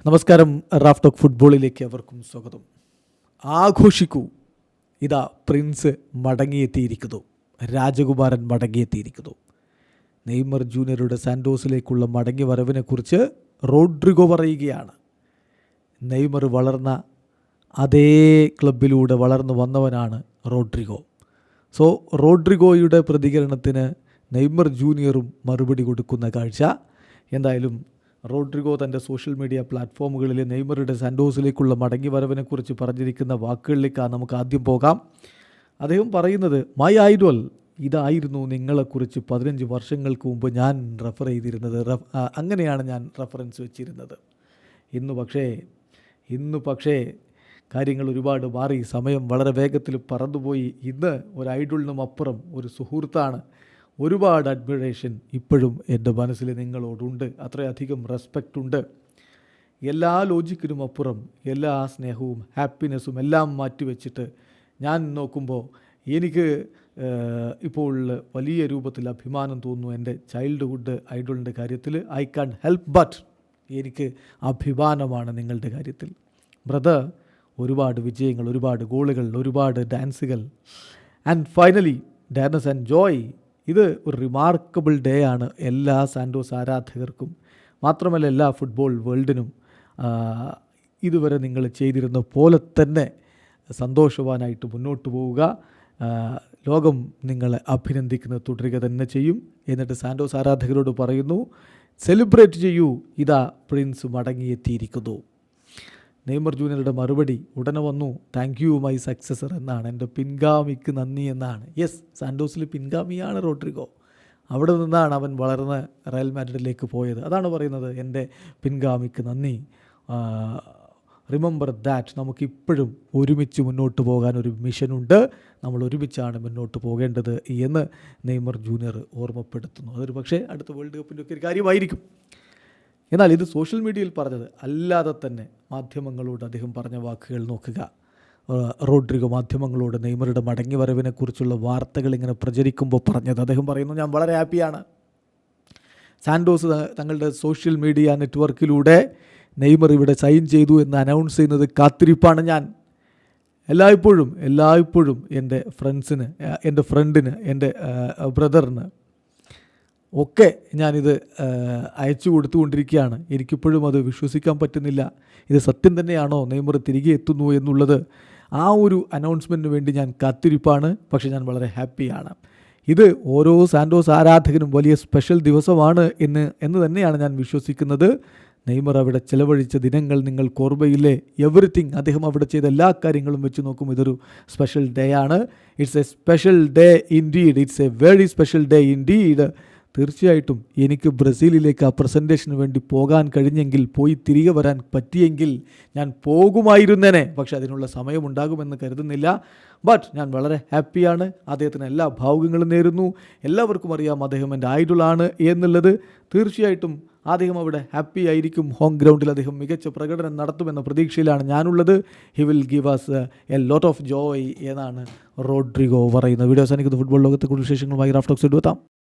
നമസ്കാരം. Raf talk ഫുട്ബോളിലേക്ക് അവർക്കും സ്വാഗതം. ആഘോഷിക്കൂ, ഇതാ പ്രിൻസ് മടങ്ങിയെത്തിയിരിക്കുന്നു, രാജകുമാരൻ മടങ്ങിയെത്തിയിരിക്കുന്നു. നെയ്മർ ജൂനിയറുടെ സാൻഡോസിലേക്കുള്ള മടങ്ങി വരവിനെക്കുറിച്ച് റോഡ്രിഗോ പറയുകയാണ്. നെയ്മർ വളർന്ന അതേ ക്ലബിലൂടെ വളർന്നു വന്നവനാണ് റോഡ്രിഗോ. സോ റോഡ്രിഗോയുടെ പ്രതികരണത്തിന് നെയ്മർ ജൂനിയറും മറുപടി കൊടുക്കുന്ന കാഴ്ച. എന്തായാലും റോഡ്രിഗോ തൻ്റെ സോഷ്യൽ മീഡിയ പ്ലാറ്റ്ഫോമുകളിൽ നെയ്മറുടെ സാൻഡോസിലേക്കുള്ള മടങ്ങി വരവിനെക്കുറിച്ച് പറഞ്ഞിരിക്കുന്ന വാക്കുകളിലേക്കാണ് നമുക്ക് ആദ്യം പോകാം. അദ്ദേഹം പറയുന്നത്, മൈ ഐഡൽ, ഇതായിരുന്നു നിങ്ങളെക്കുറിച്ച് 15 വർഷങ്ങൾക്ക് മുമ്പ് ഞാൻ റെഫർ ചെയ്തിരുന്നത്. അങ്ങനെയാണ് ഞാൻ റെഫറൻസ് വെച്ചിരുന്നത്. ഇന്ന് പക്ഷേ കാര്യങ്ങൾ ഒരുപാട് മാറി. സമയം വളരെ വേഗത്തിൽ പറന്നുപോയി. ഇന്ന് ഒരു ഐഡലിനും അപ്പുറം ഒരു സുഹൃത്താണ്. ഒരുപാട് അഡ്മിറേഷൻ ഇപ്പോഴും എൻ്റെ മനസ്സിൽ നിങ്ങളോടുണ്ട്. അത്രയധികം റെസ്പെക്റ്റ് ഉണ്ട്. എല്ലാ ലോജിക്കിനും അപ്പുറം എല്ലാ സ്നേഹവും ഹാപ്പിനെസ്സും എല്ലാം മാറ്റിവെച്ചിട്ട് ഞാൻ നോക്കുമ്പോൾ എനിക്ക് ഇപ്പോൾ വലിയ രൂപത്തിൽ അഭിമാനം തോന്നുന്നു എൻ്റെ ചൈൽഡ്ഹുഡ് ഐഡലിൻ്റെ കാര്യത്തിൽ. ഐ കാൻ ഹെൽപ്പ് ബട്ട് എനിക്ക് അഭിമാനമാണ് നിങ്ങളുടെ കാര്യത്തിൽ. ബ്രദർ, ഒരുപാട് വിജയങ്ങൾ, ഒരുപാട് ഗോളുകൾ, ഒരുപാട് ഡാൻസുകൾ. And finally dance and joy. ഇത് ഒരു റിമാർക്കബിൾ ഡേ ആണ് എല്ലാ സാൻഡോസ് ആരാധകർക്കും, മാത്രമല്ല എല്ലാ ഫുട്ബോൾ വേൾഡിനും. ഇതുവരെ നിങ്ങൾ ചെയ്തിരുന്ന പോലെ തന്നെ സന്തോഷവാനായിട്ട് മുന്നോട്ട് പോവുക. ലോകം നിങ്ങളെ അഭിനന്ദിക്കുന്നത് തുടരുക തന്നെ ചെയ്യും. എന്നിട്ട് സാൻഡോസ് ആരാധകരോട് പറയുന്നു, സെലിബ്രേറ്റ് ചെയ്യൂ, ഇതാ പ്രിൻസ് മടങ്ങിയെത്തിയിരിക്കുന്നു. നെയ്മർ ജൂനിയറുടെ മറുപടി ഉടനെ വന്നു, താങ്ക് യു മൈ സക്സസർ എന്നാണ്, എൻ്റെ പിൻഗാമിക്ക് നന്ദി എന്നാണ്. യെസ്, സാൻഡോസിൽ പിൻഗാമിയാണ് റോഡ്രിഗോ. അവിടെ നിന്നാണ് അവൻ വളർന്ന് റയൽ മാഡ്രിഡിലേക്ക് പോയത്. അതാണ് പറയുന്നത്, എൻ്റെ പിൻഗാമിക്ക് നന്ദി. Remember that. നമുക്കിപ്പോഴും ഒരുമിച്ച് മുന്നോട്ട് പോകാൻ ഒരു മിഷനുണ്ട്. നമ്മൾ ഒരുമിച്ചാണ് മുന്നോട്ട് പോകേണ്ടത് എന്ന് നെയ്മർ ജൂനിയർ ഓർമ്മപ്പെടുത്തുന്നു. അതൊരു പക്ഷേ അടുത്ത വേൾഡ് കപ്പിൻ്റെ ഒക്കെ ഒരു കാര്യമായിരിക്കും. എന്നാൽ ഇത് സോഷ്യൽ മീഡിയയിൽ പറഞ്ഞത് അല്ലാതെ തന്നെ മാധ്യമങ്ങളോട് അദ്ദേഹം പറഞ്ഞ വാക്കുകൾ നോക്കുക. റോഡ്രിഗോ മാധ്യമങ്ങളോട് നെയ്മറുടെ മടങ്ങി വരവിനെക്കുറിച്ചുള്ള വാർത്തകൾ ഇങ്ങനെ പ്രചരിക്കുമ്പോൾ പറഞ്ഞത്, അദ്ദേഹം പറയുന്നു, ഞാൻ വളരെ ഹാപ്പിയാണ്. സാൻഡോസ് തങ്ങളുടെ സോഷ്യൽ മീഡിയ നെറ്റ്വർക്കിലൂടെ നെയ്മർ ഇവിടെ സൈൻ ചെയ്തു എന്ന് അനൗൺസ് ചെയ്യുന്നത് കാത്തിരിപ്പാണ് ഞാൻ. എല്ലായ്പ്പോഴും എൻ്റെ ഫ്രണ്ട്സിന്, എൻ്റെ ഫ്രണ്ടിന്, എൻ്റെ ബ്രദറിന് ഒക്കെ ഞാനിത് അയച്ചു കൊടുത്തുകൊണ്ടിരിക്കുകയാണ്. എനിക്കിപ്പോഴും അത് വിശ്വസിക്കാൻ പറ്റുന്നില്ല. ഇത് സത്യം തന്നെയാണോ, നെയ്മർ തിരികെ എത്തുന്നു എന്നുള്ളത്? ആ ഒരു അനൗൺസ്മെൻറ്റിന് വേണ്ടി ഞാൻ കാത്തിരിപ്പാണ്. പക്ഷേ ഞാൻ വളരെ ഹാപ്പിയാണ്. ഇത് ഓരോ സാൻഡോസ് ആരാധകനും വലിയ സ്പെഷ്യൽ ദിവസമാണ് എന്ന് തന്നെയാണ് ഞാൻ വിശ്വസിക്കുന്നത്. നെയ്മർ അവിടെ ചിലവഴിച്ച ദിനങ്ങൾ നിങ്ങൾക്ക് ഓർമ്മയില്ലേ? എവറിത്തിങ്, അദ്ദേഹം അവിടെ ചെയ്ത എല്ലാ കാര്യങ്ങളും വെച്ച് നോക്കും, ഇതൊരു സ്പെഷ്യൽ ഡേ ആണ്. It's A special day indeed. It's A very special day indeed. തീർച്ചയായിട്ടും എനിക്ക് ബ്രസീലിലേക്ക് ആ പ്രസൻറ്റേഷന് വേണ്ടി പോകാൻ കഴിഞ്ഞെങ്കിൽ, പോയി തിരികെ വരാൻ പറ്റിയെങ്കിൽ ഞാൻ പോകുമായിരുന്നേനെ. പക്ഷേ അതിനുള്ള സമയമുണ്ടാകുമെന്ന് കരുതുന്നില്ല. ബട്ട് ഞാൻ വളരെ ഹാപ്പിയാണ്. അദ്ദേഹത്തിന് എല്ലാ ഭാവുകങ്ങളും നേരുന്നു. എല്ലാവർക്കും അറിയാം അദ്ദേഹം എൻ്റെ ഐഡലാണ് എന്നുള്ളത്. തീർച്ചയായിട്ടും അദ്ദേഹം അവിടെ ഹാപ്പി ആയിരിക്കും. ഹോം ഗ്രൗണ്ടിൽ അദ്ദേഹം മികച്ച പ്രകടനം നടത്തുമെന്ന പ്രതീക്ഷയിലാണ് ഞാനുള്ളത്. He will give us a lot of joy എന്നാണ് റോഡ്രിഗോ പറയുന്നത്. വീഡിയോ അവസാനിക്കുന്ന ഫുട്ബോൾ ലോകത്തെ കൂടുതൽ വിശേഷങ്ങളുമായി റാഫ് ടോക്സ് എടുത്താം.